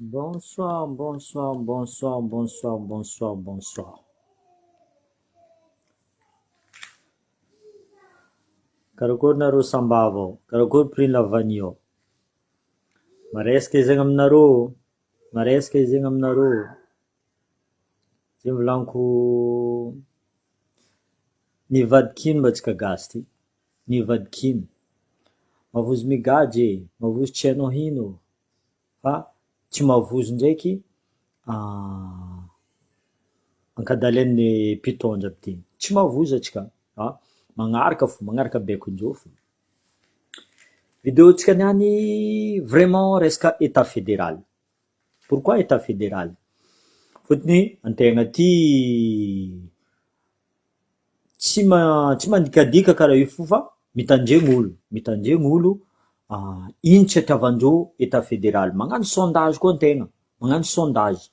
Bonsoir, bonsoir, bonsoir, bonsoir, bonsoir, bonsoir. Karakory nareo sambava ao, karakory prix lavanio. Maresaka izegny aminareo, maresaka izegny aminareo. Zay volaniko nivadikino mba tsika gasy ty, nivadikino. Mavozo migady e, mavozo tsy hainao hino, fa tsy mavozo ndraiky ankadalain'ny mpitondra aby ty. Tsy mavozo atsika, magnaraka fo, magnaraka baikonjô fo. Vidéo tsika niany vraiment resaka état fédéral. Pourquoi état fédéral? Fotony antegna ty tsy mandikadika karaha io fo fa mitandregny olo, ino tsy itiavandreo état fédéral. Magnano sondage koa antegna, magnano sondage.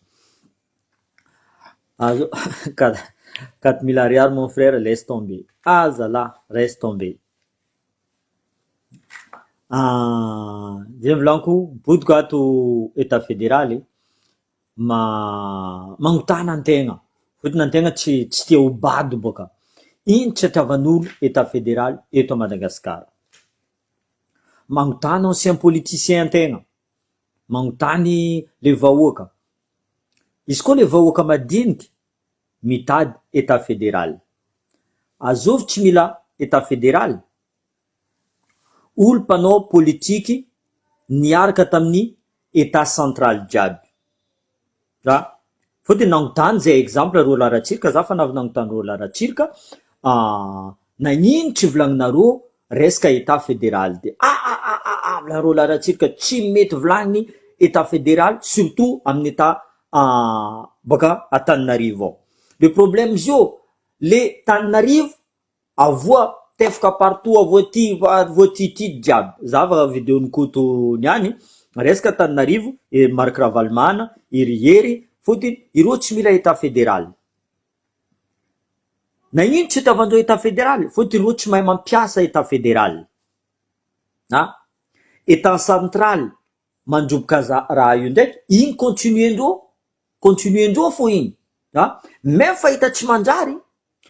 4 000 ariary mon frère, laisse tomber. Ah zala, reste tomber. Zay volaniko bodiko ato état fédéral magnotana antegna, fotony antegna tsy tia ho bado boka. Ino tsy itiavan'olo état fédéral eto à Madagascar? Magnotana ancien politicien antegna, magnotany le vahoaka. Izy koa le vahoaka madiniky mitady état fédéral. Azovy tsy mila état fédéral. Olo mpanao politiky niaraka tamin'ny état central jiaby. Fotony nagnotany zay exemple rô Laratsirika, za fa nagnotany rô Laratsirika, nagnino tsy volagninareo resaka état fédéral de volanirô Laratsirika tsy mety volagny état fédéral surtout amin'ny état baka Antananarivo ao. Le problème zio, le Tananarivo avoa tefaka partout, avoa ty jiaby. Zava vidéo nikoto niany resaka Tananarivo e Marc Ravalomanana, Hery fotony ireo tsy mila état fédéral. Nagnino tsy itiavandreo état fédéral? Fotony ireo tsy mahay mampiasa état fédéral. État central mandroboka raha io ndraiky, igny continuendreo fo igny. Même fahita tsy manjary,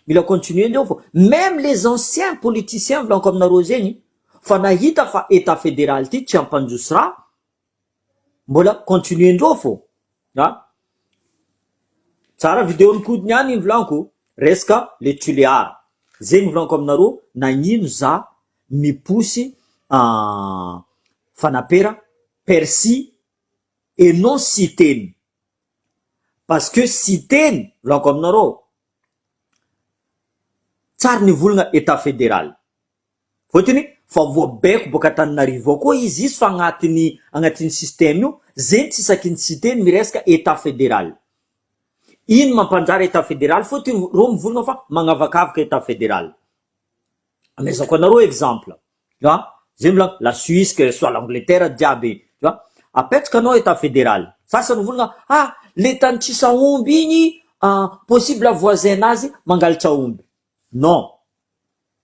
mila continuendreo fo. Même les anciens politiciens volaniko aminareo zegny, fa nahita fa état fédéral ty tsy ampandroso raha, mbola continuendreo fo. Tsara vidéo nikody niany volaniko resaka le Tulear. Zegny volaniko aminareo, nagnino za miposy fanapera Percy et non Siteny. Parce que Siteny volaniko aminareo tsara nivolagna état fédéral. Fotony fa voabaiko boka Antananarivo koa izy fa agnatin'ny système io, zegny tsy sakin'ny Siteny miresaka état fédéral. Ino mampanjary état fédéral? Fotony rô mivolagna fa magnavakavaka état fédéral. Amezako anareo exemple. Zay volagna la Suisse que soit l'Angleterre jiaby, apetraka anao état fédéral. Sasany volagna le tany tsisy aomby igny possible voisin nazy mangalatra aomby. Non.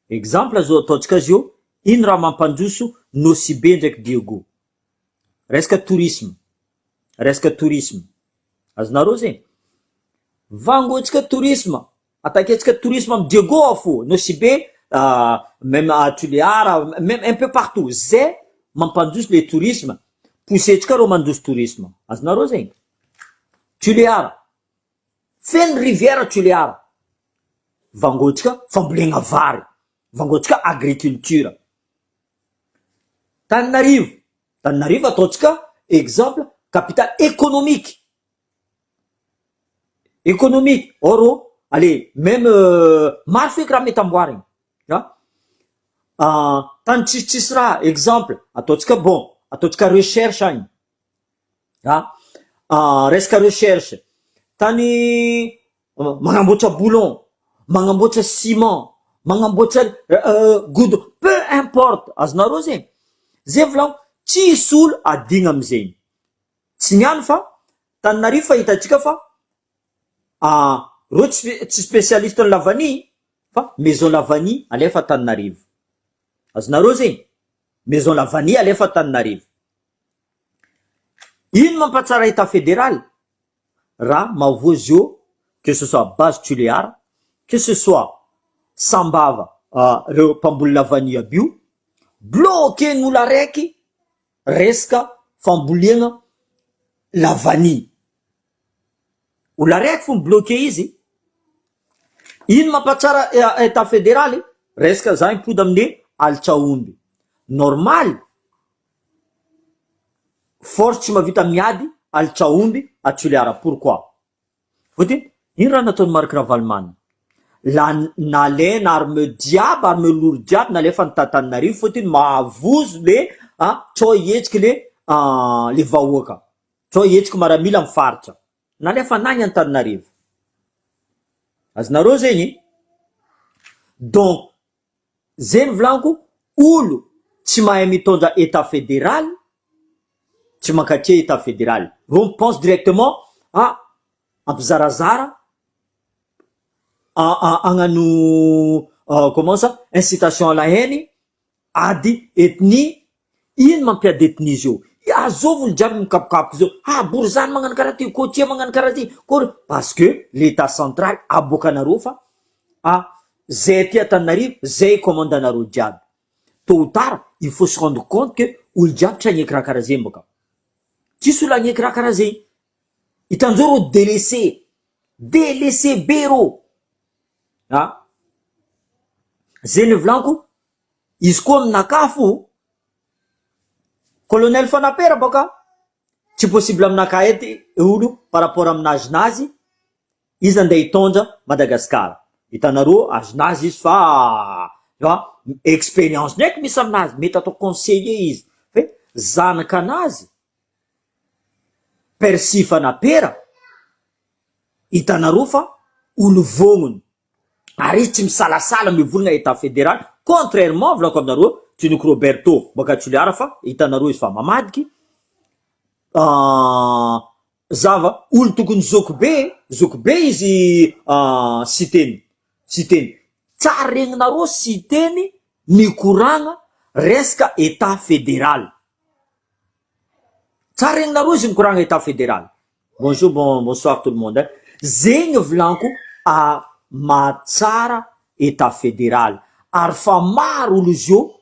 Exemple zao ataotsika zio, ino raha mampandroso Nosibe ndraiky Diego? Resaka tourisme. Azonareo zegny? Vangotsika tourisme, ataketsika tourisme am Diego ao fo, Nosibe, même à Tulear, même un peu partout. Zay mampandroso le tourisme, poussetsika rô mandroso tourisme. Azonareo zegny? Tulear, feno rivière Tulear. Vangotsika fambolegna vary, vangotsika agriculture. Tananarivo ataotsika exemple capitale économique. Oro, allez, même maro feky raha mety amboarigny. Tany tsisitsisy raha, exemple ataotsika recherche agny. Resaka recherche, tany magnamboatra boulon, magnamboatra ciment, magnamboatra goudron, peu importe. Azonareo zegny? Zay volaniko tsisy olo adigna amizegny. Tsy niany fa Tananarivo fa hitatsika fa reo tsy spécialiste ny lavany, fa maison lavany alefa Tananarivo. Azonareo zegny? Maison lavany alefa Tananarivo. ino mampatsara état fédéral raha mavozy eo, que ce soit base Tuléar, que ce soit Sambava, reo mpamboly lavany aby io, bloqué n'olo araiky resaka famboliagna lavany. Olo araiky fo bloqué izy. Ino mampatsara état fédéral? Resaka za impody amin'ny Alitsaomby. Normal force tsy mavita miady Alitsaomby à Tuléar. Pourquoi? Fotiny ino raha nataony Marc Ravalomanana? Nalaina arme diaby, arme lourd diaby nalefa Antananarivo, fotiny mahavozo le tsao hihetsiky le vahoaka, tsao hihetsiky maramila amin'ny faritra, nalefa nagny Antananarivo. Azonareo zegny. Donc zegny volaniko, olo tsy mahay mitondra état fédéral tsy mankatria état fédéral. On pense directement ampizarazara, agnano comment ça, incitation à la haine, ady ethnie. Ino mampiady ethnie zio? Azov olo jiaby mikapokapoky zio, Borizany magnano karaha ty, Kotia magnano karaha ty, parce que l'état central aboakanareo fa zay ty Antananarivo, zay commandanareo jiaby. Tôt ou tard il faut se rendre compte que olo jiaby tsy agneky raha karaha zegny boka, tsisy olo agneky raha karaha zegny. Hitanjao rô délaissé be rô. Zegny volaniko, izy koa aminakahy fo colonel Fanapera boka tsy possible aminakahy ety olo par rapport aminazy izy andeha hitondra Madagasikara. Hitanareo azonazy izy fa expérience ndraiky misy aminazy, mety atao conseiller izy, fe zanakanazy Percy Fanapera hitanareo fa olo vognony, ary izy tsy misalasala mivolagna état fédéral. Contrairement volako aminareo Tsinoko Roberto boka Tuléar, fa hitanareo izy fa mamadiky zava olo tokony zoko be izy siteny tsara regninareo siteny mikoragna resaka état fédéral. Tsara regninareo izy mikoragna état fédéral. Bonjour, bonsoir tout le monde. Zegny volaniko matsara état fédéral, ary fa maro olo zio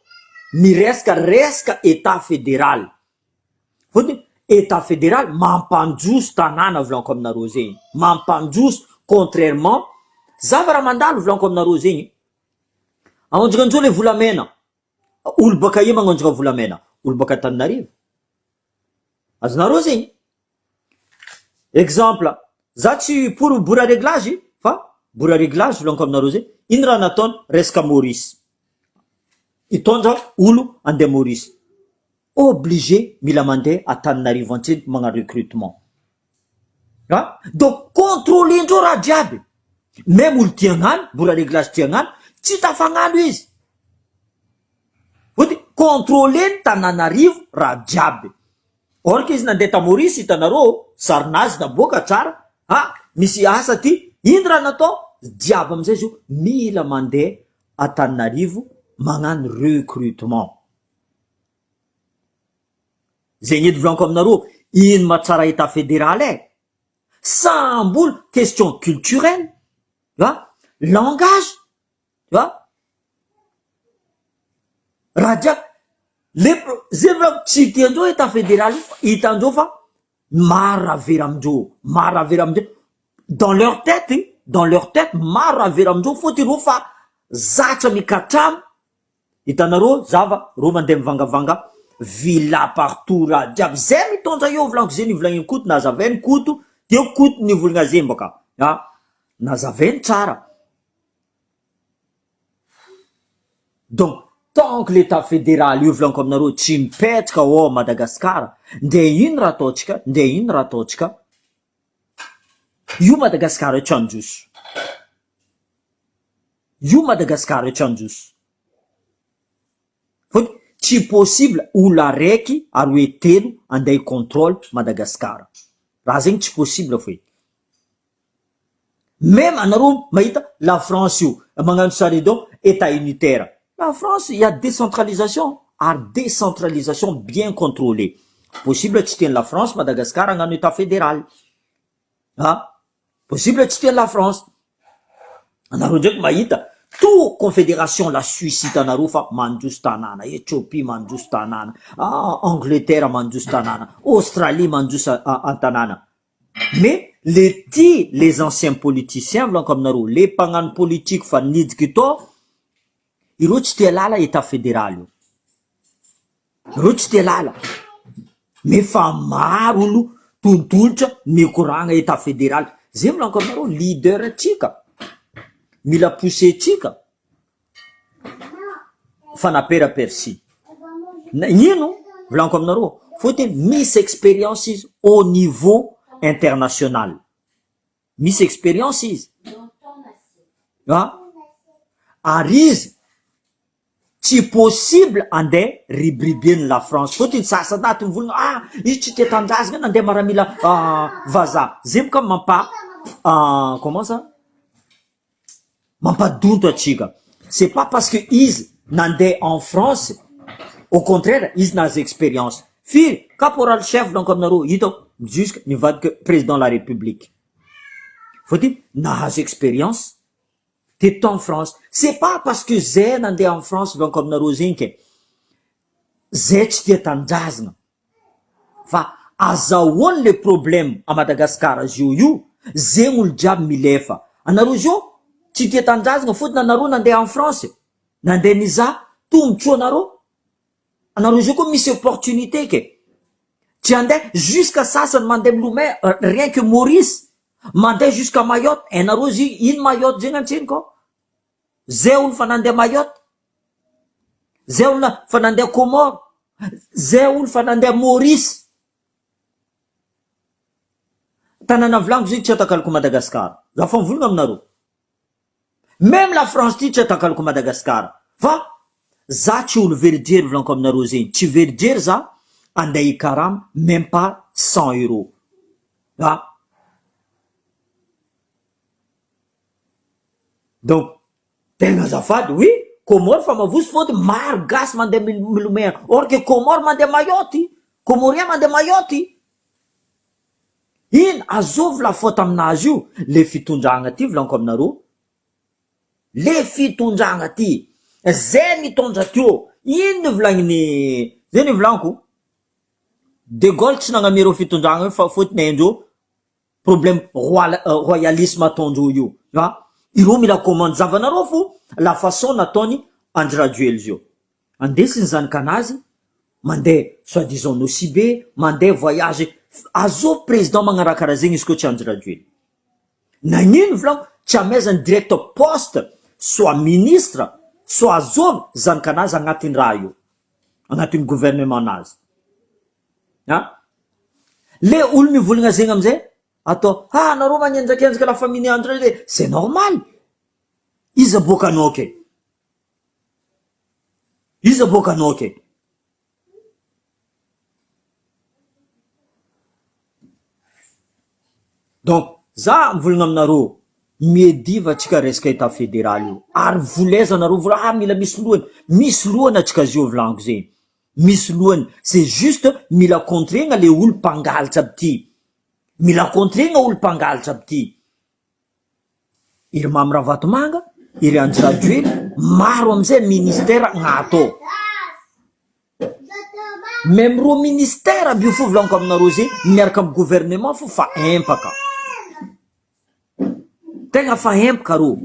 miresaka état fédéral. Fotony état fédéral mampanjoso tanàna volaniko aminareo zegny, mampanjoso. Contrairement zava raha mandalo volaniko aminareo zegny, agnondrakanjao le volamena, olo baka io magnondraka volamena, olo baka Antananarivo. Azonareo zegny exemple, za tsy pour bora réglage, fa bora réglage volaniko aminareo zegny. Ino raha nataony resaka Maurice, hitondra olo andeha Maurice, obligé mila mandeha Antananarivo antsena magnano recrutement. Donc contrôlendreo raha jiaby, même olo tiagnano bora réglage tiagnano tsy tafagnano izy, fody contrôleny Tananarivo raha jiaby. Or que izy nandeha ta Maurice, hitanareo sarinazy naboaka tsara, misy asa ty, ino raha natao jiaby amizay zio mila mandeha Antananarivo magnano recrutement. Zegny edy volaniko aminareo, ino matsara état fédéral samboly question culturelle, langage, raha jiaby zay volaniko tsy tiandreo état fédéral. Hitandreo fa maro raha vera amindreo, dans leur tête maro raha vera amindreo, fotiny reo fa zatra mikatramo. Hitanareo zava ro mandeha mivangavanga villa partout raha jiaby, zay mitondra eo volaniko zay nivolagniny koto, nazavainy koto teo koto nivolagna zay mbaka, nazavainy tsara. Donc tant que l'état fédéral io volaniko aminareo tsy mipetraka ao Madagasikara, nde ino raha ataotsika, io Madagasikara tsy androso, fody tsy possible olo araiky ary hoe telo andeha contrôle Madagasikara, raha zegny tsy possible foi. Même anareo mahita la France io magnano saridon état unitaire. La France, il y a décentralisation, décentralisation bien contrôlée. possible tsy teny la France Madagascar agnano état fédéral, possible tsy teny la France. Anareo ndraiky mahita tout confédération la Suisse hitanareo fa mandroso tanàna, Ethiopie mandroso tanàna, Angleterre mandroso tanàna, Australie mandroso tanàna. Mais les anciens politiciens volanko aminareo, le mpagnano politique fa nidiky to, ireo tsy tia lala état fédéral io, ireo tsy tia lala. Mais fa maro olo tontolotra mikoragna état fédéral. Zay volanko aminareo, leader atsika mila pousser tsika fanapera-persi. Ino volanko aminareo, fotony misy expérience izy au niveau international, misy expérience izy ary izy tsy possible andeha ribribieny la France. Fotony sasanaty mivolagna izy tsy tia tanjazana nandeha maramila vazaha. Zay boka comment ça, mampadonto atsika. C'est pas parce que izy nandeha en France, au contraire izy nahazo expérience. Firy caporal chef volanko aminareo hitako jusque nivadiky président de la République, fotony nahazo expérience teto en France. C'est pas parce que zay nandeha en France volanko aminareo zegny ke zay tsy tia tanjazana, fa azahoany le problème à Madagascar zio io, zegny olo jiaby milefa. Anareo zio tsy tia tanjazana fotony anareo nandeha en France, nandeha niza tombotsoa anareo zio koa misy opportunité ke tsy andeha jusqu'à sasany mandeha milomay, rien que Maurice mandeha jusqu'à Mayotte. Anareo zy ino Mayotte zegny antsiny ko, zay olo fa nandeha Mayotte, zay olo fa nandeha Comore, zay olo fa nandeha Maurice. Tanàna volaniko zay tsy atakalako Madagascar, za fa mivolagna aminareo. Même la France ty tsy atakalako Madagascar, fa za tsy olo verijery volaniko aminareo zegny, tsy verijery za andeha ikarama même pas 100 euros. Donc tegna azafady, oui Comore fa mavozo fotony maro gasy mandeha milomay, or que Comore mandeha Mayotte, Comorien mandeha Mayotte. Ino azovy la faute aminazy io? Le fitondragna ty volanko aminareo, le fitondragna ty zay mitondra teo. Ino volagniny zay ny volanko, De Gaulle tsy nagnamero fitondragna fa fotony andreo problème royalisme ataondreo io. Ireo mila commande zavanareo fo la façon nataony Andry Rajoelina zio. Andesiny zanakanazy mandeha soi-disant Nosy-Be, mandeha voyage. Azov président magnarakarah zegny izy koa tsy Andry Rajoelina. Nagnino volanko, tsy amezany direct poste, soit ministre, soit azov zanakanazy agnatin'ny raha io, agnatin'ny gouvernement nazy. Le olo mivolagna zegny amizay atao anareo magnenjakenjaka la famille André le, c'est normal. Iza boka anao ke, iza boka anao ke. Donc za mivolagna aminareo, miediva atsika resaka état fédéral io, ary voleza anareo vola mila misy lohany atsika zio volaniko zegny. Misy lohany, c'est juste mila contrena le olo mpangalatra aby ty, mila contrena olo mpangalatra aby ty. Iry Mamy Ravatomanga, iry Andry Rajoelina, maro amizay ministère gn'atao. Même ro ministère aby io fo volaniko aminareo zegny, miaraka amin'ny gouvernement fo fa empaka. Tegna fa empaka ro.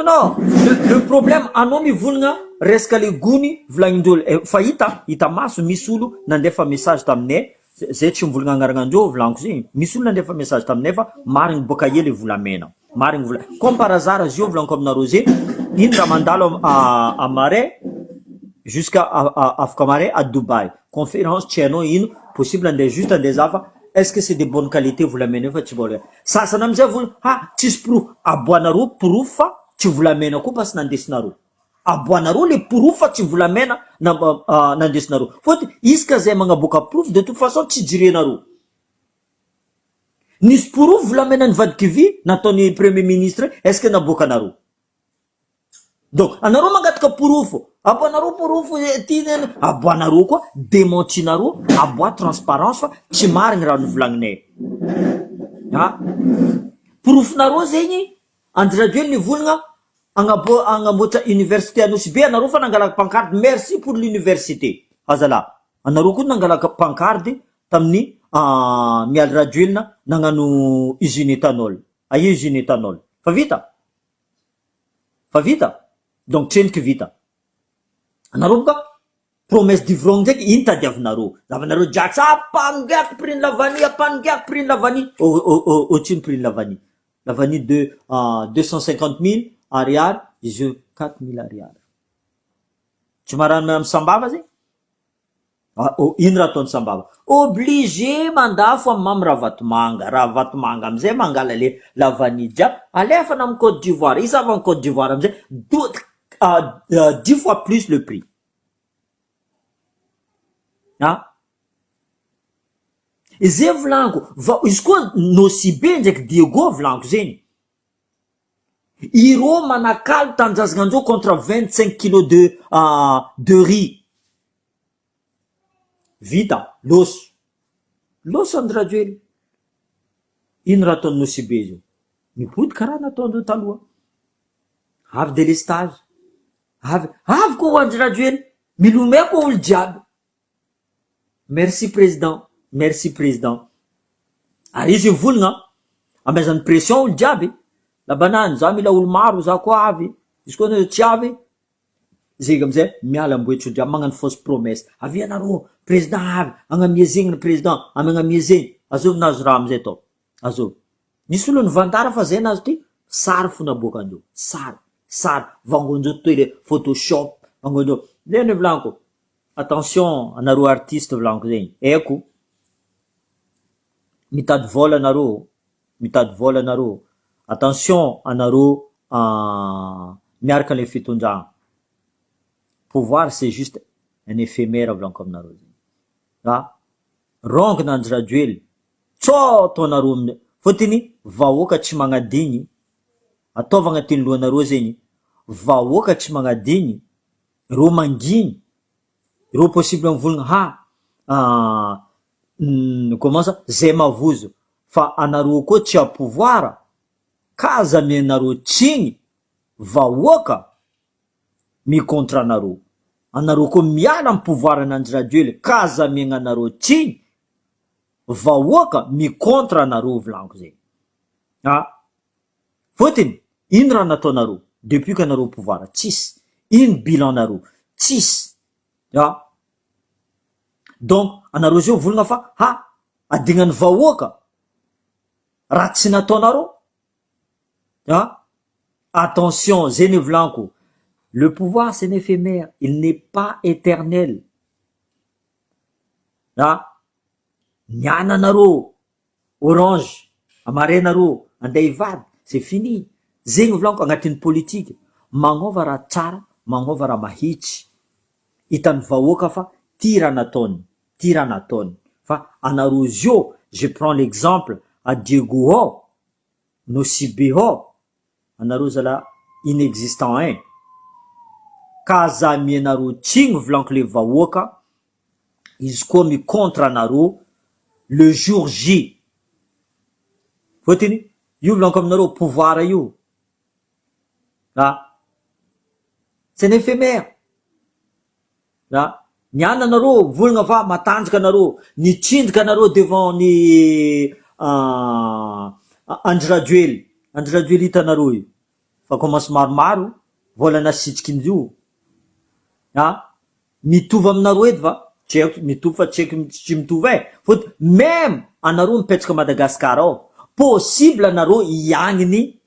Non, le problème anao mivolagna resaka le gony volagnindreo fa hita maso misy olo nandefa message taminay, zay tsy mivolagna agnaranaandreo volaniko zegny, misy olo nandefa message taminay fa marigny boka ela volamena, marigny vola comme par hasard zio volaniko aminareo zegny, ino raha mandalo à Marais jusqu'à afaka Marais à Dubaï, conférence tsy hainao ino, possible andeha juste andeha zafa. Est-ce que c'est de bonne qualité volamena fa tsy vola sasana amizay vola tsisy proof, aboanareo proof fa tsy volamena koa parce nandesinareo, aboanareo le proof fa tsy volamena nandesinareo. Fotony iska zay magnaboaka proof de toute façon tsy jirenareo. Nisy proof volamena nivadiky vy nataony premier ministre, est-ce que naboakanareo? donc anareo mangataka porofo aboanareo porofo ty neny aboanareo koa démentinareo aboa transparence fa tsy marigny raha novolagninay porofonareo zegny Andry Rajoelina nivolagna agnamboatra université Anosy anareo fa nangalaka pancarte merci pour l'université azala anareo koa nangalaka pancarte tamin'ny Mialy Rajoelina nagnano usine éthanol aia usine éthanol fa vita donc tseniky vita anareo boka promesse d'ivrogny ndraiky ino tadiavinareo zavanareo draky apangiako prix lavani apangiako prix lavani otsino prix lavani de 250 000 ariary izy io 4 000 ariary tsy marany amy sambava zegny ino raha ataony sambava obligé mandafo amy mamy raha vatomanga amizay mangala le lavani jiaby alefana amy Côte d'Ivoire isava amy Côte d'Ivoire amizay 10 fois plus le prix izay volaniko izy koa Nosibe ndraiky Diego volaniko zegny iro manakalo tanjazagna contre 25 kilos de riz vita loso Andry Rajoelina ino raha ataony Nosibe zio mipody karaha nataondreo taloha avy délestage avy koa Andry Rajoelina milomeko olo jiaby merci président ary izy volagna amezany pression olo jiaby labanany za mila olo maro za koa avy izy koa tsy avy zegny amizay miala amboetry jiaby magnano fausse promesse avy anareo président avy agnamia zegny président agnamia zegny azovy nazo raha amizay tao azovy nisy olo nivantara fa zay nazo ty sary fo naboakandreo sary vangonjeo toy le photoshop vangonjeo leny volaniko attention anareo artiste volaniko zegny eko mitady vola anareo attention anareo miaraka le fitondragna pouvoir c'est juste un éphémère volaniko aminareo zegny rongona Andry Rajoelina tsoto anareo fotiny vahoaka tsy magnadigny ataova agnatiny lohanareo zegny vahoaka tsy magnadigny ro manginy ro possible mivolagna comment ça zay mavozo fa anareo koa tsy apouvoir kaza mianareo tsigny vahoaka mikontra anareo koa miala amy pouvoir an'Andry Rajoelina kaza miagnanareo tsigny vahoaka mikontra anareo volaniko zegny fotiny ino raha nataonareo depuis que anareo pouvoir tsisy ino bilan nareo tsisy donc anareo zio volagna fa adignany vahoaka raha tsy nataonareo attention zay ny volaniko le pouvoir c'est éphémère il n'est pas éternel niana anareo orange amarenareo andeha ivady c'est fini zegny volaniko agnatin'ny politique magnova raha tsara magnova raha mahitsy hitany vahoaka fa ty raha nataony fa anareo zio je prends l'exemple à Diego Nosibe anareo zala inexistant kaza mianareo tsigny volaniko le vahoaka izy koa mikontra anareo le jour J fotiny io volaniko aminareo pouvoir io c'est un éphémère niana anareo volagna fa matanjaka anareo nitsinjaka anareo devant ny Andry Rajoelina hitanareo io fa commence maromaro vola nasitrikin'io mitovy aminareo edy va tsy haiko mitovy fa tsy haiko tsy mitovy fôty même anareo mipetraka Madagasikara ao possible anareo iagniny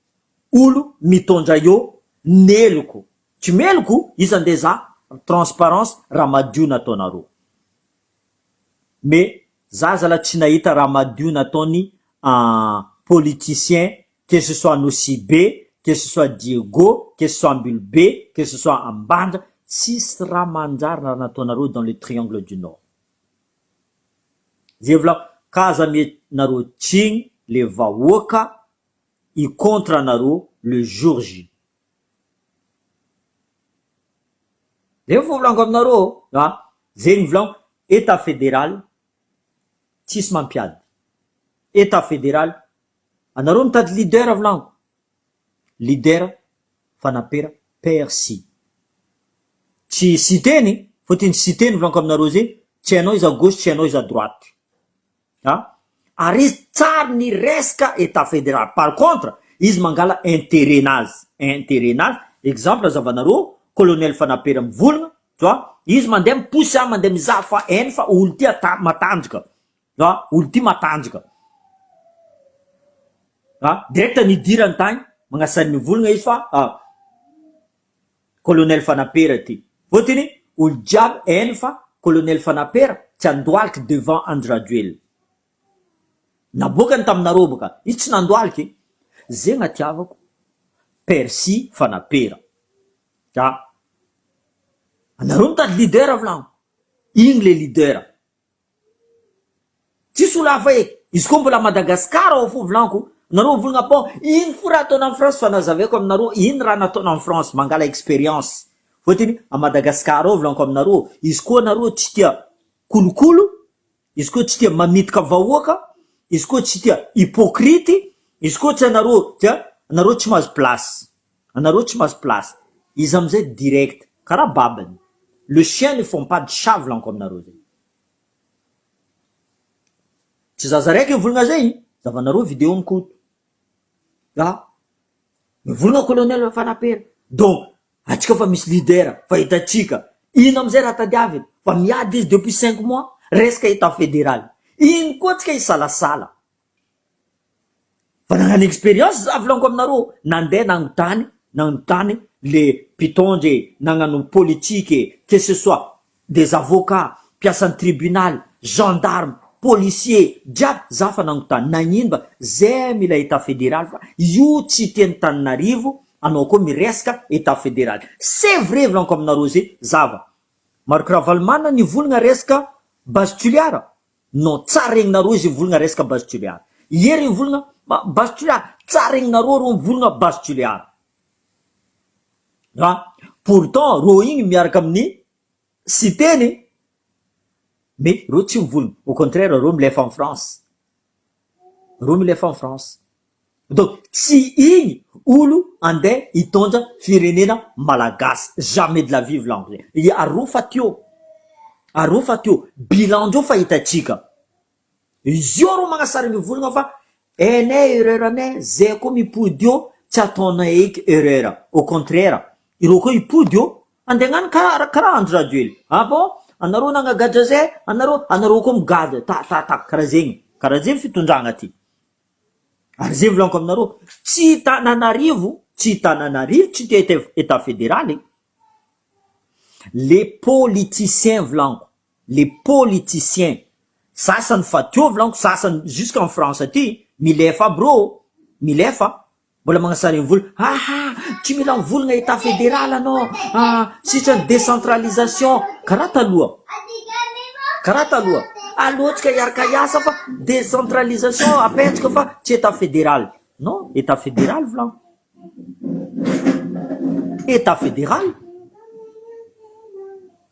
olo mitondra io meloko tsy meloko izy andeha za transparence raha madio nataonareo mais za zala tsy nahita raha madio nataony politicien que ce soit Nosibe que ce soit Diego que ce soit Ambulbe que ce soit Ambandra tsisy raha manjary raha nataonareo dans le triangle du nord zay vola kaza mianareo tsigny le vahoaka i contre anareo le jour J zay vovolagno aminareo zegny volagno état fédéral tsisy mampiady. État fédéral anareo mitady leader volagno, leader fanapera Percy. Tsy citeny fôtiny citeny volaniko aminareo zay tsy hainao izy à gauche tsy hainao izy à droite. Ary izy tsary ny resaka état fédéral. Par contre izy mangala intérêt-nazy, exemple azavanareo colonel fanapera mivolagna izy mandeha miposy mandeha mizaha fa hainy fa olo ty matanjaka, olo ty matanjaka, direct nidirany tany magnasany mivolagna izy fa colonel fanapera ty, fôtiny olo jiaby hainy fa colonel fanapera tsy andohaliky devant Andrajoely. Nabokany taminareo boka izy tsy nandohaliky, zay gnatiavako Percy fanapera. Anareo mitady leader volagno, igny le leader, tsisy olo hafa eky. Izy koa mbola Madagasikara ao fo volaniko, nareo volagna bon ino fo raha ataona amin'ny France fa nazaveko aminareo ino raha nataona amin'ny France mangala expérience. Fôtiny a Madagasikara ao volaniko aminareo, izy koa nareo tsy tia kolokolo, izy koa tsy tia mamitaka vahoaka, izy koa tsy tia hypocrite, izy koa tsy anareo anareo tsy mahazo place, anareo tsy mahazo place, izy amizay direct karaha babany. Le chien ne font pas de chat volaniko aminareo zay. Tsy zaza raiky mivolagna zay, zavanareo vidéo mikoto. Mivolagna colonel fanapera. Donc atsika fa misy leader fa hitatsika ino amizay raha tadiaviny fa miady izy depuis 5 mois resaka état fédéral. Ino koa tsika isalasala fa nagnano expérience za volaniko aminareo, nandeha nagnotany le mpitondry nagnano politique, que ce soit des avocats, piasan'ny tribunal, gendarme, policier, jiaby za fa nagnotany nagnino ba zay mila état fédéral fa io tsy tiany Tananarivo, anao koa miresaka état fédéral. C'est vrai volaniko aminareo zay zava. Marc Ravalomanana nivolagna resaka base tuliara, non tsara regninareo izy volagna resaka base tuliara. Ieri nivolagna base tuliara, tsara regninareo ro mivolagna base tuliara. Pourtant ro igny miaraka amin'ny citeny mais ro tsy mivolagna, au contraire ro milefa en France, ro milefa en France. Donc tsy igny olo andeha hitondra firenena malagasy jamais de la vie volaniko zay. Arofa teo bilan ndreo fa hitatsika izy io ro magnasary mivolagna fa enay erreur anay zay koa mipody io tsy ataonay eky erreur. Au contraire ireo koa hipody io andeha gnano karaha Andrajoely. Bon anareo nagnagadra zay, anareo koa migady karaha zegny fitondragna ty. Ary zay volaniko aminareo, tsy Tananarivo tsy tia état fédéral. Les politiciens volaniko, les politiciens sasany fa teo volaniko, sasany jusqu'en France aty milefa bro, milefa mbola magnasary mivolagna tsy mila mivolagna état fédéral anao, sitrany décentralisation. Karaha taloha alohatsika iaraka iasa fa décentralisation apetraka fa tsy état fédéral. Non, état fédéral volaniko, état fédéral.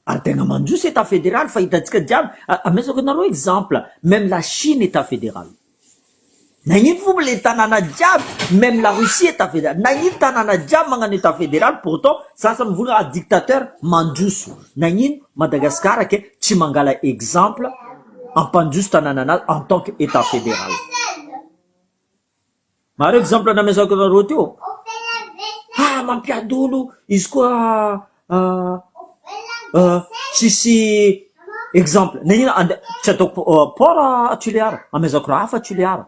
Ary tegna mandroso état fédéral fa hitatsika jiaby. Amezako anareo exemple, même la Chine état fédéral. Nagnino fomba le tanàna jiaby, même la Russie état fédéral. Nagnino tanàna jiaby magnano état fédéral, pourtant sasany mivolagna dictateur mandroso. Nagnino Madagascar ke tsy mangala exemple ampandroso tanànanazy en tant que état fédéral. Maro exemple namezako anareo teo, mampiady olo izy koa tsisy exemple. Nagnino tsy ataoko port Toliara, amezako raha hafa Toliara.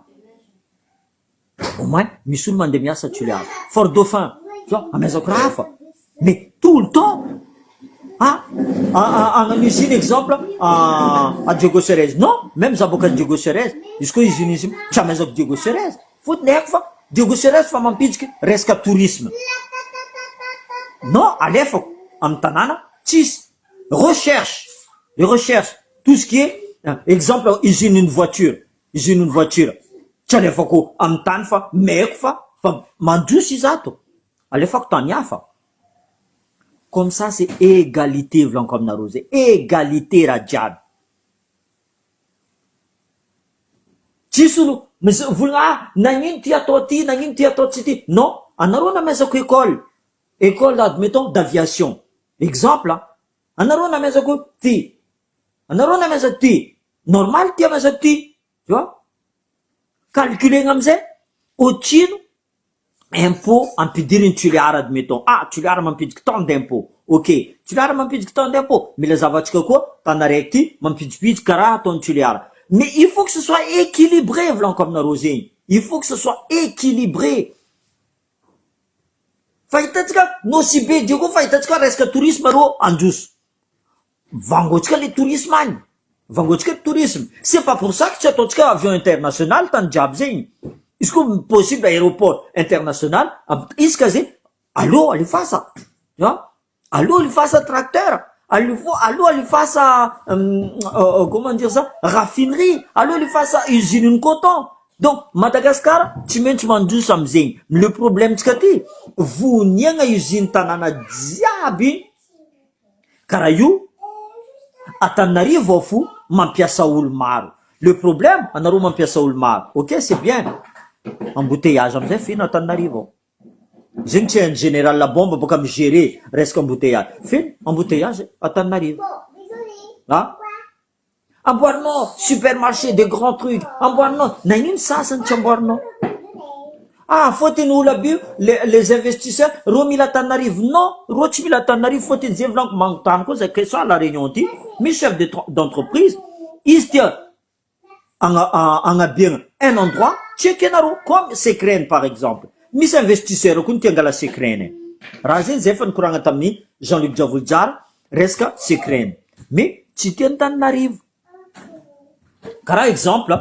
Au moins misy olo mandeha miasa Toliara. Fort Dauphin amezako raha hafa, mais tout le temps agnano usine exemple à Diego Serez. Non, même za boka Diego Serez izy koa usine izy tsy amezako Diego Serez, fotony haiko fa Diego Serez fa mampitsiky resaka tourisme. Non, alefako amin'ny tanàna tsisy recherche, tout ce qui est exemple usine une voiture, tsy alefako amin'ny tany fa maiko fa mandroso izy ato, alefako tany hafa. comme ça c'est égalité volanko aminareo zay, égalité raha jiaby. Tsisy olo volagna nagnino ty atao ty, nagnino ty atao tsy ty. Non, anareo namezako école admettons d'aviation. Exemple, anareo namezako ty, anareo namezako ty, normal ty amezako ty, tu vois? Calculena amizay, otrino impôt ampidiriny toliara admettons. Ah, toliara mampidiky tant d'impôt. Ok, toliara mampidiky tant d'impôt, mila zavatsika koa tana raiky ty mampidipidiky karaha ataony toliara. Mais il faut que ce soit équilibré, volanko aminareo zegny. Il faut que ce soit équilibré. Fahitatsika nosibe dio koa fahitatsika resaka tourisme rô androso. Vangotsika le tourisme agny. Vangotsika le tourisme. C'est pas pour ça que tsy ataotsika avion international tany jiaby zegny. Izy koa possible aéroport international, isika zegny allô alefasa. Tu vois? Allô alefasa tracteur. Allô alefasa comment dire ça? Raffinerie. Allô alefasa usine de coton. Donc Madagascar tsy maintsy mandroso amizegny. Le problème tsika ty voniagna usine tanàna jiaby karaha io Antananarivo fo mampiasa olo maro. Le problème anareo mampiasa olo maro. Ok, c'est bien. Embouteillage amizay fino Antananarivo. Zegny tsy hain'ny général la bombe boka migérer resaka embouteillage. Fino embouteillage Antananarivo. Ah? Amboarinao supermarché de grands trucs. Amboarinao nagnino sasany tsy amboarinao. Ah, fôtiny olo aby les investisseurs rô mila Antananarivo. Non, rô tsy mila Antananarivo fôtiny zay volaniko magnotany koa zay question à la réunion ty. Misy chef d'entreprise izy tia agnabiagna un endroit tseky anareo comme secret par exemple. Misy investisseur koa tia angala secret. Raha zay zay fa nikoragna tamin'ny Jean-Luc Diavolojara resaka secret. Mais tsy tia Antananarivo. Karaha exemple,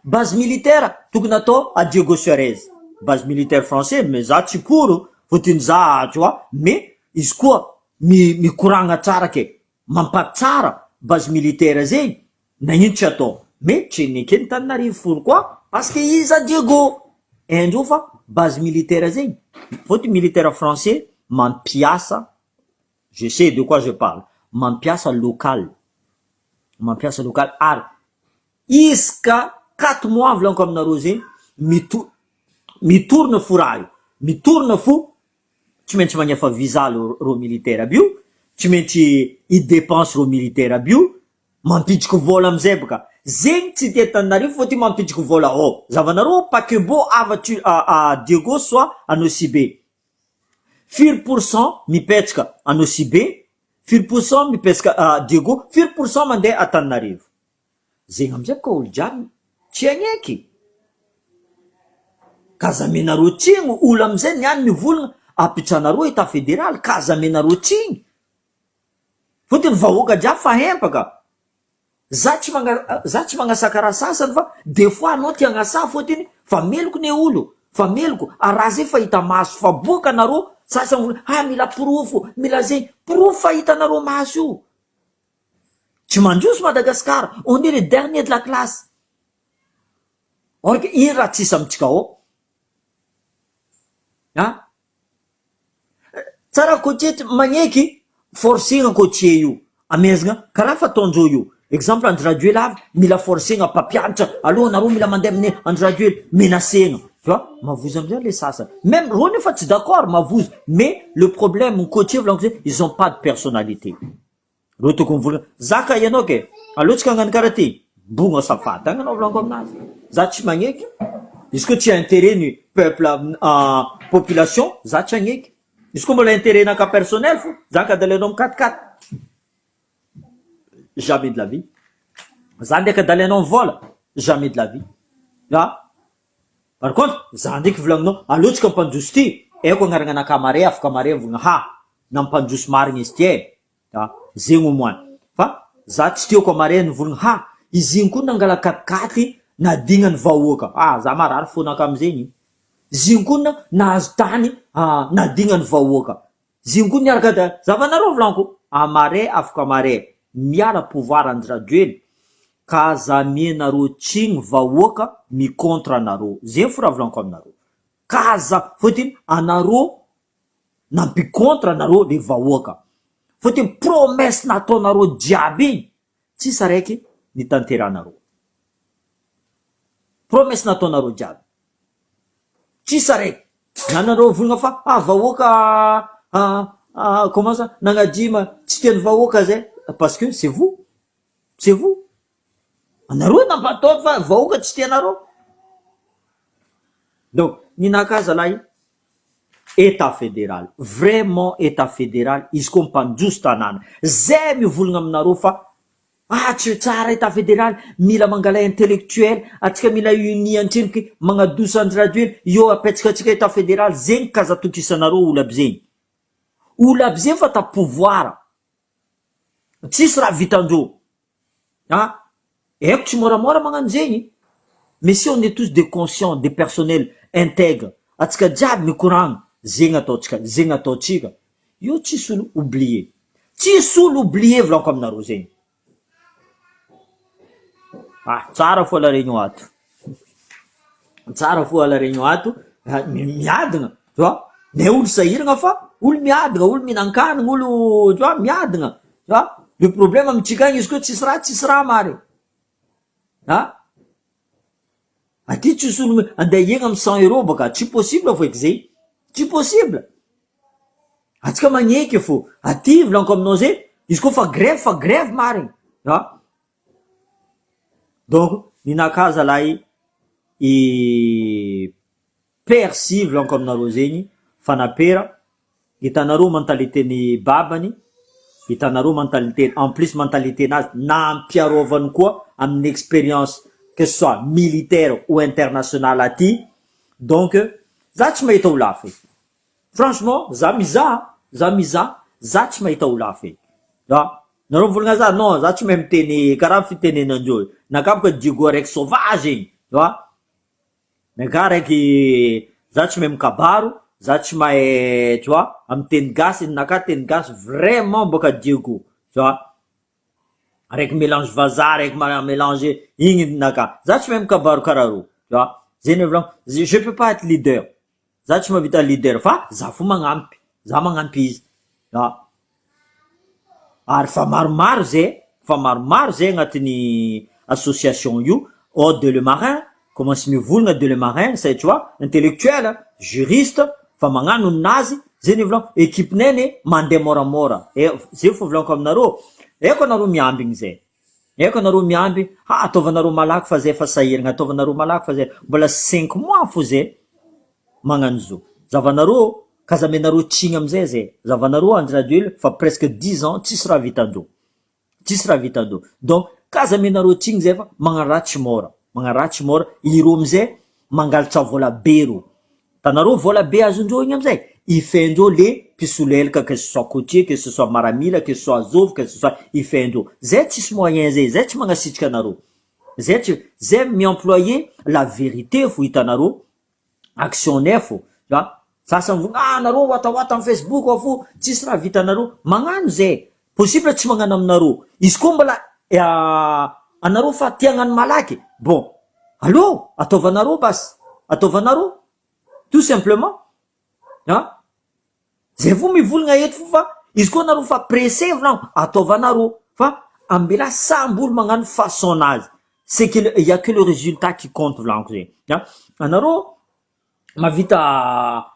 base militaire tokony atao à Diego Suarez. Base militaire français, mais za tsy pour, fôtiny za, tu vois, mais izy koa mikoragna tsara ke, mampatsara base militaire zegny, nagnino tsy atao. Mais tsy nekeny Antananarivo. Pourquoi? Parce que izy a Diego. Indro fa base militaire zegny. Fôtiny militaire français mampiasa, je sais de quoi je parle, mampiasa local. Mampiasa local ary iska 4 mois volanko aminareo zegny mitorona fo raha io. Mitorona fo tsy maintsy magnefa visa ro militaire aby io, tsy maintsy idépense ro militaire aby io, mampidiky vola amizay boka. Zegny tsy tia Antananarivo fôtiny mampidiky vola. Oh, zavanareo paquebot avaty à Diego soit à Nosibé. 4% mipetraka à Nosibé, 4% mipetraka à Diego, 4% mandeha Antananarivo. Zegny amizay ka olo jiaby tsy agneky. Kazamenareo tsigny olo amizay niany mivolagna apitranareo état fédéral, kazamenareo tsigny. Fôtiny vahoaka jiaby fa hempaka. Za tsy magnasaka raha sasany fa des fois anao tia agnasa fôtiny fa meloko ne olo, fa meloko araha zay fa hita maso fa boka anareo sasany vola mila profo, mila zegny profo fa hitanareo maso io. Tu mandroso Madagascar, on est les derniers de la classe. Or que ino raha tsisy amitsika ao? Ah? Tsara côtier magneky forcegna côtier io. Amezagna karaha fataondreo io. Exemple Androaduel avy mila forcegna pappianatra. Allô nareo mila mandeha amin'ny Androaduel menacegna. Tu vois? Mavozo amizay le sasany. Même rô nefa tsy d'accord mavozo. Mais le problème côtier volanko zay, ils ont pas de personnalité. Rô tokony volagna zaka ianao ke alotsika hagnano karaha ty bogna safady agny anao volanko aminazy. Za tsy magneky. Izy koa tsy intérêt ny peuple population, za tsy agneky. Izy koa mbola intérêt naka personnel fo, za ka dalenao 4x4. Jamais de la vie. Za ndraiky dalenao vola, jamais de la vie. Ah. Par contre, za ndraiky volagninao alotsika mipandroso ty, eko agnarana anaka mare, afaka mare volagna nampandroso marigny izy ty. Ah. Zegny au moins. Fa za tsy tiako amareny volagna izy igny koa nangala 4x4 nadignany vahoaka. Za marary fonaka amizegny. Izy igny koa nahazo tany nadignany vahoaka. Izy igny koa niaraka zavanareo volanko amare afaka mare miala pouvoir Androaduel ka zamianareo tsigny vahoaka mi-contre anareo. Zegny fo raha volanko aminareo. Kaza fôtiny anareo nampi-contre anareo le vahoaka. Fotony promesse nataonareo jiaby igny tsisy araiky nitanteranareo. Promesse nataonareo jiaby tsisy araiky nanareo volagna fa vahoaka comment ça nagnadima tsy teny vahoaka zay parce que c'est vous anareo nampatao fa vahoaka tsy tenareo. Donc ninaka zalahy état fédéral, vraiment état fédéral izy koa mipandroso tanàna zay mivolagna aminareo fa tsy tsara état fédéral mila mangala intellectuel atsika mila unia antsiniky magnadosa andradio io apetsaka atsika état fédéral zegny kazatokisanareo olo aby zegny olo aby zegny fa ta pouvoir tsisy raha vitandreo eko tsy moramora magnano zegny mais si on est tous des conscients des personnels intègres atsika jiaby mikoragna zegny ataotsika io tsisy olo oublié volanko aminareo zegny. Tsara fo la réunion ato miadagna tu vois mais olo sahiragna fa olo miadagna olo minan-kanigna olo tu vois miadagna tu vois le problème amitsika agny izy koa tsisy raha mary aty tsisy olo andeha iegna amy 100 € baka tsy possible foeky zay tsy possible atsika magneky fo aty volanko aminao zay izy koa fa grève marigny donc ninaka zalahy persi volanko aminareo zegny fanapera hitanareo mentalité ny babany hitanareo mentalité en plus mentalité nazy nampiarovany koa amin'ny expérience que ce soit militaire ou international aty. Donc za tsy mahita olo hafa franchement za mizaha za tsy mahita olo hafa nareo volagna za non za tsy mahay miteny karaha fitenenandreo nakapoka digo araiky sauvage igny naka raiky za tsy mahay mikabaro za tsy mahay tu vois amy teny gasy naka teny gasy vraiment boka digo tu vois araiky mélange vazaha araiky mélanger igny naka za tsy mahay mikabaro karaha ro tu vois zeny volanko je peux pas être leader za tsy mavita leader fa za fo magnampy izy ary fa maromaro zay agnatin'ny association io de le marin commence mivolagna de le marin c'est tu vois intellectuel juriste fa magnano nazy zeny volanko équipe neny mandeha moramora zay fo volanko aminareo eko anareo miamby igny zay ataovanareo malaky fa zay fa sahiragna ataovanareo malaky fa zay mbola 5 mois fo zay magnano zo zavanareo kazamenareo tsigny amizay zay zavanareo andradio fa presque 10 ans tsisy raha vitandreo donc kazamenareo tsigny zay fa magnano raha tsy mora iro amizay mangalatra vola be ro tanareo vola be azondreo igny amizay ifendreo le pisolelaka que ce soit côtier que ce soit maramila que ce soit azov que ce soit ifendreo zay tsisy moyen zay tsy magnasitrika anareo zay miemployer la vérité fo hitanareo actionnaire fo sasany vola anareo watawaty amy Facebook fo tsisy raha vitanareo magnano zay possible tsy magnano aminareo izy koa mbola anareo fa tiagnano malaky bon allo ataovanareo tout simplement zay vo mivolagna eto fo fa izy koa anareo fa pressé volanko ataovanareo fa ambela samby olo magnano façon nazy c'est que il y a que le résultat qui compte volanko zay anareo mavita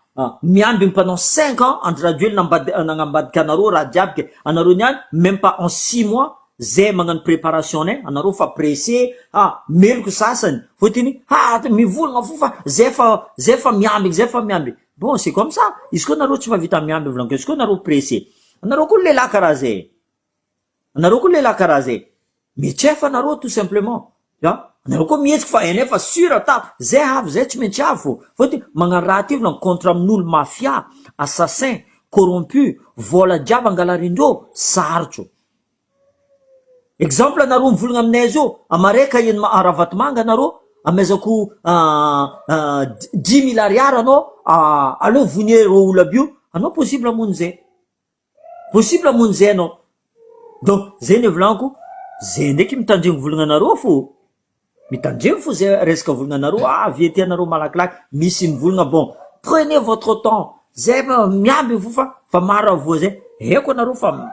miamby pendant 5 ans entre radio nagnambadika anareo raha jiaby ke anareo niany même pas en 6 mois zay magnano préparation nay anareo fa pressé meloko sasany fotiny mivolagna fo fa zay fa miamby bon c'est comme ça izy koa anareo tsy mavita miamby volanko izy koa anareo pressé anareo koa lehilahy karaha zay mitsefa anareo tout simplement anareo koa mihetsiky fa enefa sûr ata zay avy zay tsy maintsy avy fo fotiny magnano raha ty volanko contre amin'olo mafia assassin corrompu vola jiaby angalarindreo sarotro exemple anareo mivolagna aminay zao amareka eny aravatomanga anareo amezako 10 000 ariary anao allo vonie ro olo aby io anao possible amony zay anao donc zay volanko zay ndraiky mitandregny volagna anareo fo zay resaka volagna anareo viety anareo malakilaky misy mivolagna bon prenez votre temps zay miamby fo fa maro avoa zay eko anareo fa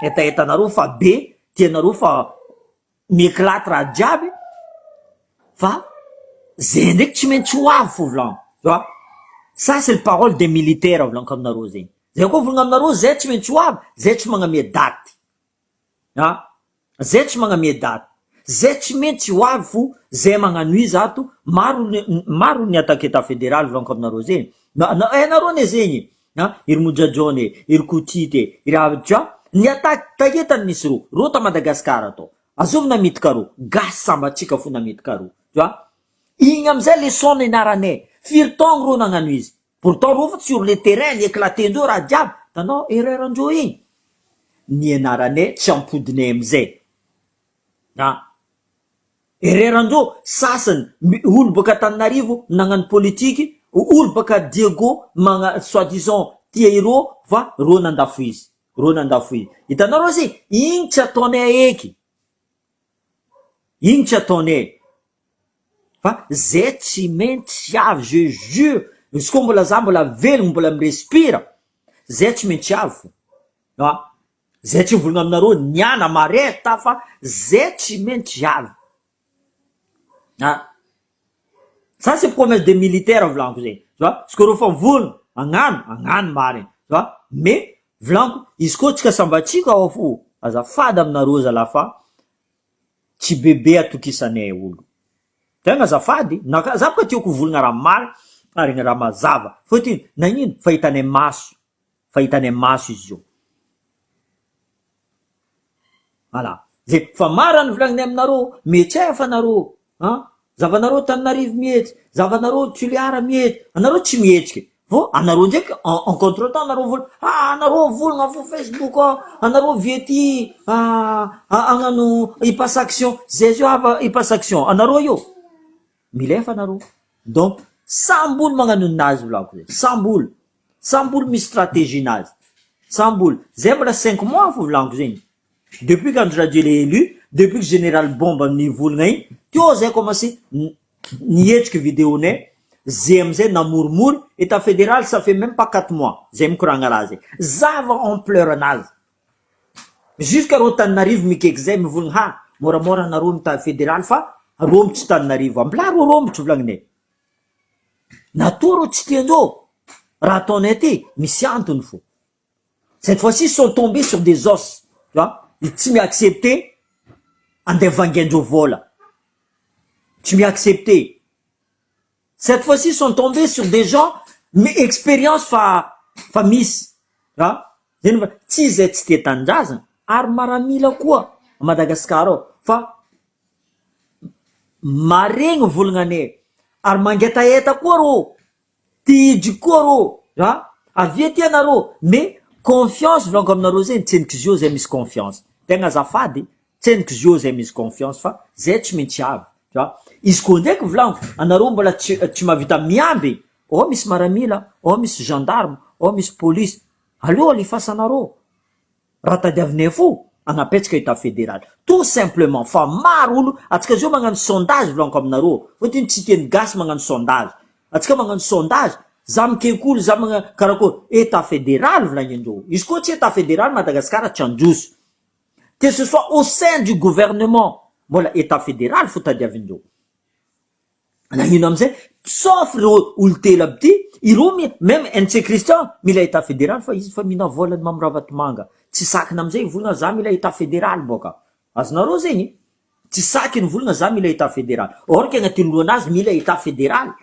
etaetanareo fa be tianareo fa miéclate raha jiaby fa zay ndraiky tsy maintsy ho avy fo volagno tu vois ça c'est le parole des militaires volaniko aminareo zegny zay koa volagna aminareo zay tsy maintsy ho avy zay tsy magnamia daty zay tsy magnamia daty zay tsy maintsy ho avy fo zay magnano izy ato maro ny attaque état fédéral volaniko aminareo zegny nareo ne zegny iry Mojajone iry Kotite iry avy tu vois ny attaque taketany misy ro ta Madagasikara atao azovy namidika ro gasy sambatsika fo namidika ro tu vois igny amizay leçon nianaranay firy taogno ro nagnano izy pourtant ro fa sur le terrain ny éclatendreo raha jiaby tanao erreur-ndreo igny nianaranay tsy ampodinay amizay erreur-ndreo sasany olo baka Tananarivo nagnano politiky olo baka Diego soi-disant tia iro fa ro nandafo izy hitanao ro zy igny tsy ataonay eky igny tsy ataonay fa zay tsy maintsy avy je jure izy koa mbola za mbola velogno mbola mirespira zay tsy maintsy avy fo zay tsy volagna aminareo niana mareta fa zay tsy maintsy avy ça c'est promesse des militaires volaniko zay tu vois izy koa reo fa volagna agnano mariny tu vois mais volaniko izy koa tsika sambatsika ao fo azafady aminareo zala fa tsy bebe atokisanay olo tegna azafady za koa tiako volagna raha mary arigna raha mazava fotiny nagnino fahitanay maso izy io voilà zay fa marany volagninay aminareo mietsefa anareo zavanareo Tananarivo mihetsy zavanareo Toliara mihetsy anareo tsy mihetsiky vo anareo ndraiky en contre-temps anareo vola anareo volagna fo Facebook anareo viety agnano ipasse action zay zio ava ipasse action anareo io milefa anareo donc sambolo magnano nazy volako zay sambolo misy stratégie nazy sambolo zay mbola 5 mois fo volaniko zegny depuis quand radio le élu depuis que général bombe nivolagna igny teo zay commencé nietsiky vidéonay zay amizay namoromory état fédéral ça fait même pas 4 mois zay mikoragna raha zay zava ampleur anazy jusqu'à ro Tananarivo mikaiky zay mivolagna moramora anareo mita fédéral fa rombotry Tananarivo ambla ro rombotry volagninay natoa ro tsy tiandreo raha ataonay ty misy antony fo cette fois-ci ils sont tombés sur des os tu vois tsy miaccepter andeha vangaindreo vola tsy miaccepter cette fois-ci ils sont tombés sur des gens mais expérience fa misy zany tsy zay tsy tia tanindrazana ary maramila koa Madagasikara ao fa maregny volagnanay ary mangetaeta koa ro tidry koa ro avia ty anareo mais confiance volaniko aminareo zay tseniky zio zay misy confiance tegna azafady tseniky zio zay misy confiance fa zay tsy maintsy avy tu vois izy koa ndraiky volaniko anareo mbola tsy mahavita miamby misy maramila misy gendarme misy police aleo alifasanareo raha tadiavinay fo anapetraka état fédéral tout simplement fa maro olo atsika zio magnano sondage volaniko aminareo fotiny tsy tiany gasy magnano sondage atsika magnano sondage za mikekolo za karakory état fédéral volagnindreo izy koa tsy état fédéral Madagasikara tsy androso que ce soit au sein du gouvernement mbola état fédéral fo tadiavindreo nagnino amizay sauf reo olo telo aby ty iro même NC Christian mila état fédéral fa izy fa mina volany mamravatomanga tsy sakiny amizay volagna za mila état fédéral boka azonareo zegny tsy sakiny volagna za mila état fédéral or que agnaty lohanazy mila état fédéral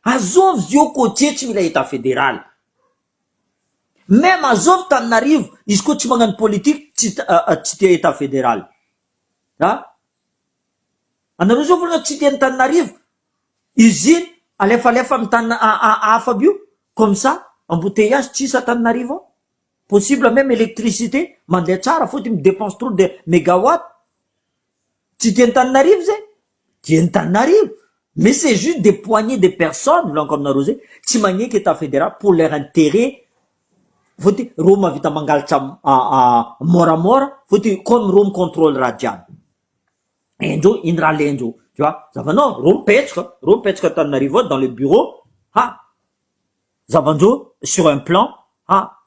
azovy zio côtier tsy mila état fédéral même azovy Tananarivo izy koa tsy magnano politique tsy tia état fédéral anareo zio volagna tsy tiany Tananarivo usine alefalefa amy tany hafa aby io comme ça embouteillage tsisy à Tananarivo possible même électricité mandeha tsara fotiny dépense trop de mégawatt tsy tiany Tananarivo zay tiany Tananarivo mais c'est juste des poignées de personnes volaniko aminareo zay tsy magneky état fédéral pour leur intérêt fotiny ro mavita mangalatra moramora fotiny comme ro micontrôle raha jiaby indreo iny raha lendreo tu vois zavanao ro mipetraka Tananarivo dans le bureau zavandreo sur un plan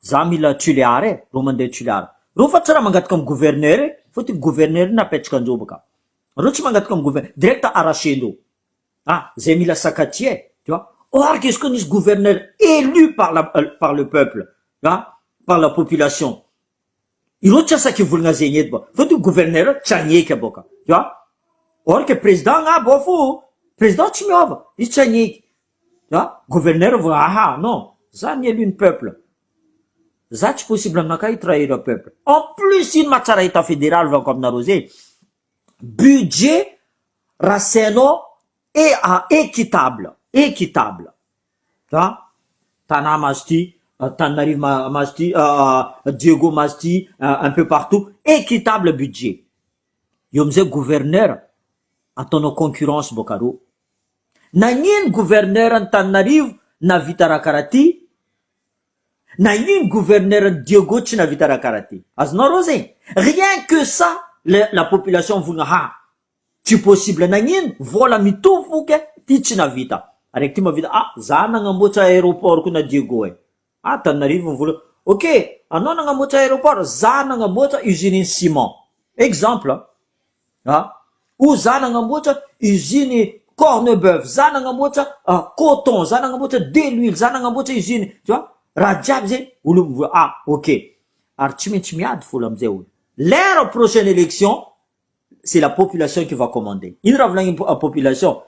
za mila tuliary ro mandeha tuliary ro fa tsy raha mangataka amin'ny gouverneur fotony gouverneur napetraka anjeo baka ro tsy mangataka amin'ny gouverneur direct arrachendreo zay mila sakatia tu vois or qu'est-ce que nisy gouverneur élu par le peuple par la population ireo tsy asaky volagna zegny edy ba fotony gouverneur tsy agneky aboka tu vois or que président agnabo fo président tsy miova izy tsy agneky tu vois gouverneur voa non za ny élu ny peuple za tsy possible aminaka hitrahir le peuple en plus ino mahatsara état fédéral vanko aminareo zay budget rasenao équitable tu vois Tana mazo ty Tananarivo mazo ty Diego mazo ty un peu partout équitable budget io amizay gouverneur ataonao concurrence boka ro nagnino gouverneur ny Tananarivo navita raha karaha ty nagnino gouverneur ny Diego tsy navita raha karaha ty azonao reo zegny rien que ça la population volagna tsy possible nagnino vola mitovy foke ty tsy navita araiky ty mavita za nagnamboatra aéroport ko na Diego Tananarivo mivola ok anao nagnamboatra aéroport za nagnamboatra usine ciment exemple ou za nagnamboatra usine corne-bœuf za nagnamboatra coton za nagnamboatra de l'huile za nagnamboatra usine tu vois raha jiaby zegny olo mivola ok ary tsy maintsy miady folo amizay olo l'ère prochaine élection c'est la population qui va commander ino raha volagny population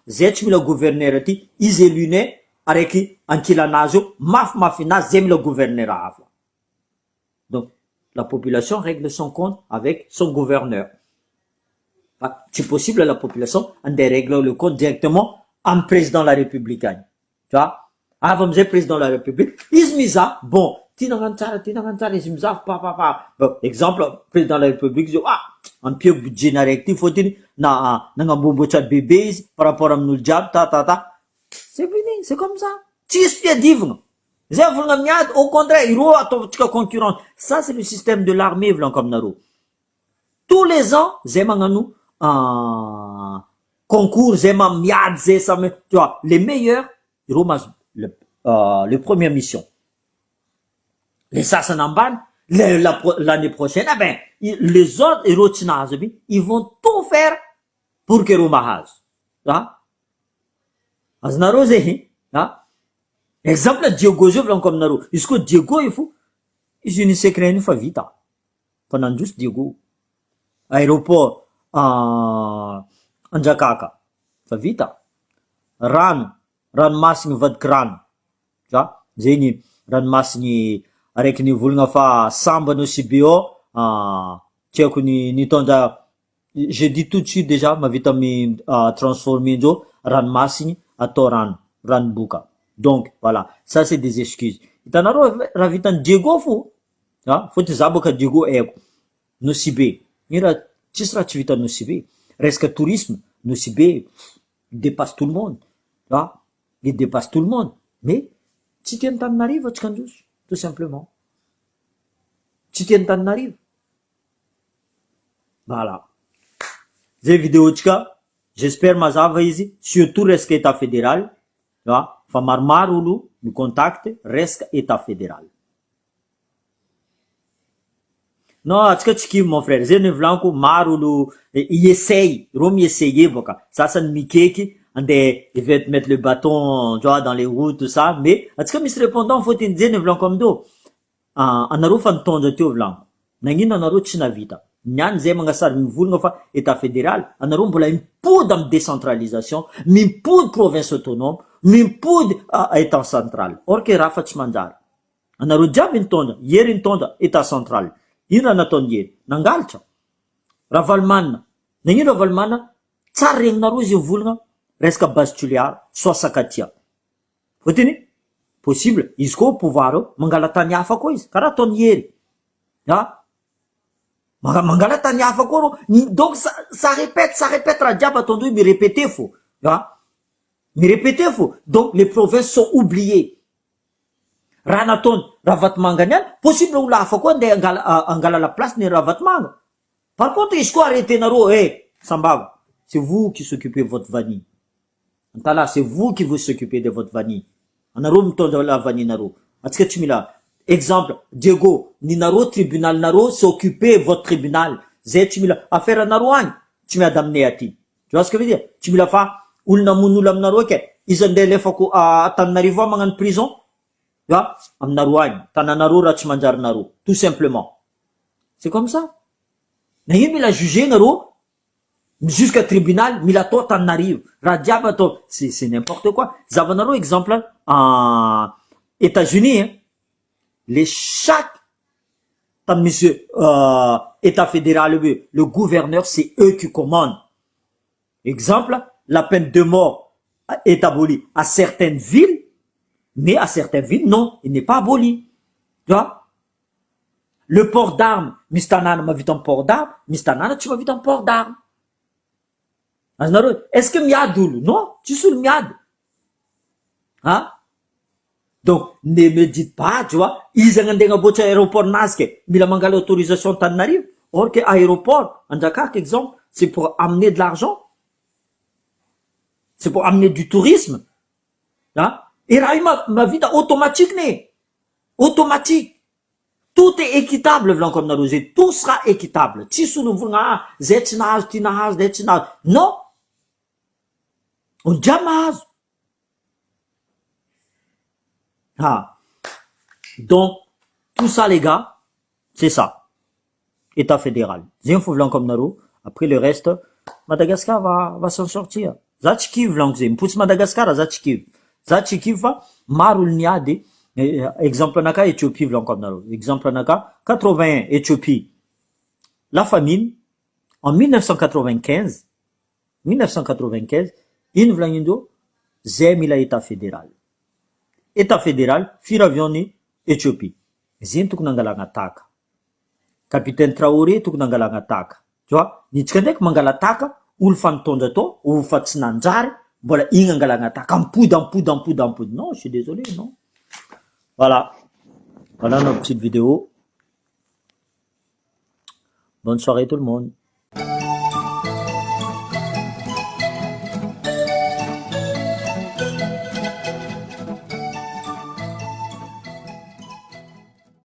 zay tsy mila gouverneur ty izy élune araiky ankilanazy io mafimafy nazy zay mila gouverneur hafa donc la population règle son compte avec son gouverneur c'est possible la population andeha règle le compte directement am président de la république agny tu vois avy amizay président de la république izy mizaha bon ty nagnano tsara izy mizaha exemple président de la république izy ampiako budget naraiky ty fotiny nagnambomboatra bébé izy par rapport amin'olo jiaby c'est fini c'est comme ça tsisy fiadivagna zay volagna miady au contraire ireo ataovatsika concurrence ça c'est le système de l'armée volanko aminareo tous les ans zay magnano concours zay miady zay samy tu vois les meilleurs ireo mazo les premières missions les sasany ambany l'année prochaine les autres ireo tsy nahazo aby ils vont tout faire pour que ireo mahazo azonareo zegny exemple Diego zio volanko aminareo izy koa Diego io fo izy uni secret io fa vita fa nandroso Diego aéroport Anjakaka fa vita ranomasigny vadiky rano zegny ranomasigny araiky nivolagna fa sambana aussi be ao tsy haiko nitondra j'ai dit tout de suite déjà mavita mi transformer ndreo ranomasigny atao ranoboka donc voilà ça c'est des excuses hitanareo raha vitany Diego fo fotony za boka Diego aiko Nosibe ino raha tsisy raha tsy vitany Nosibe resaka tourisme Nosibe dépasse tout le monde il dépasse tout le monde mais tsy tiany Tananarivo atsika androso tout simplement tsy tiany Tananarivo voilà zay vidéo tsika j'espère mazava izy surtout resaka état fédéral fa maromaro olo mi contact resaka état fédéral non atsika tsy kivy mon frère zay nivolanko maro olo iessaye ro miessaye boka sasany mikeky andeha ils veulent te mettre le bâton dans les roues tout ça mais atsika misy répondant fotiny zay nivolanko amindreo anareo fa nitondra teo volanko nagnino anareo tsy navita niany zay magnasary mivolagna fa état fédéral anareo mbola mipody amy décentralisation mipody province autonome mipody état central or que raha fa tsy manjary anareo jiaby nitondra yery nitondra état central ino raha nataony yery nangalatra Ravalomanina nagnino Ravalomanina tsara regninareo izy volagna resaka base tuliary soa sakatia fotiny possible izy koa pouvoir eo mangala tany hafa koa izy karaha ataony yery mangala tany hafa koa ro donc ça répète raha jiaby ataondreo mirépété fo mirépété fo donc les provinces sont oubliées raha nataony Ravatomanga niany possible olo hafa koa andeha angala la place ny Ravatomanga par contre izy koa arrêtenareo Sambava c'est vous qui s'occupez de votre vanille antala c'est vous qui vous s'occupez de votre vanille anareo mitondra la vanille nareo atsika tsy mila exemple, Diego, Ninaro, tribunal Naro, s'occuper votre tribunal. Zé, tu me l'as affaire à Narouane, tu m'as d'amener à ti. Tu vois ce que je veux dire? Tu me l'as fait, ou le namounulam Naro, ok. Ils ont des lefako à Tanarivo, en prison. Tu vois? Am Narouane, Tananaro, Rachmanjar Naro. Tout simplement. C'est comme ça. Mais il a jugé Naro, jusqu'à tribunal, Milato Tanariv. Radiabato. C'est n'importe quoi. Zavanaro, exemple, en États-Unis, hein, chaque monsieur, État fédéral, le gouverneur, c'est eux qui commandent. Exemple, la peine de mort est abolie à certaines villes, mais à certaines villes, non, il n'est pas aboli. Tu vois? Le port d'armes, Mistanana m'a vu un port d'armes, Mistanana, tu m'as vu un port d'armes. Est-ce que miadoul? Non, tu es sur le miad. Hein? Donc, ne me dites pas, tu vois, ils ont un bout aéroport nasque, mais la mangale autorisation t'en arrive. Or que aéroport, en Dakar, exemple, c'est pour amener de l'argent. C'est pour amener du tourisme. Hein? Et là, ma vie automatique, né. Automatique. Tout est équitable, blanc comme narosé. Tout sera équitable. Non. On jamaz. Ah. Donc, tout ça, les gars, c'est ça. État fédéral. Zénfou blanc comme naro. Après le reste, Madagascar va s'en sortir. Zachikiv blanc zem. Pousse Madagascar à Zachikiv. Zachikiv va, marul niade. Exemple naka Éthiopie blanc comme naro. Exemple naka 81 Éthiopie. La famine, en 1995, in vlanindo, zemila État fédéral. État fédéral, firavioni, Éthiopie. Zintuk nangalanga taka. Capitaine Traoré, tuk nangalanga taka. Tu vois, ni tskendeck mangalataka, ou le fantondre to, ou fatsinanjare, voilà, ingangalanga taka, ampoude. Non, je suis désolé, non. Voilà. Voilà notre petite vidéo. Bonne soirée tout le monde.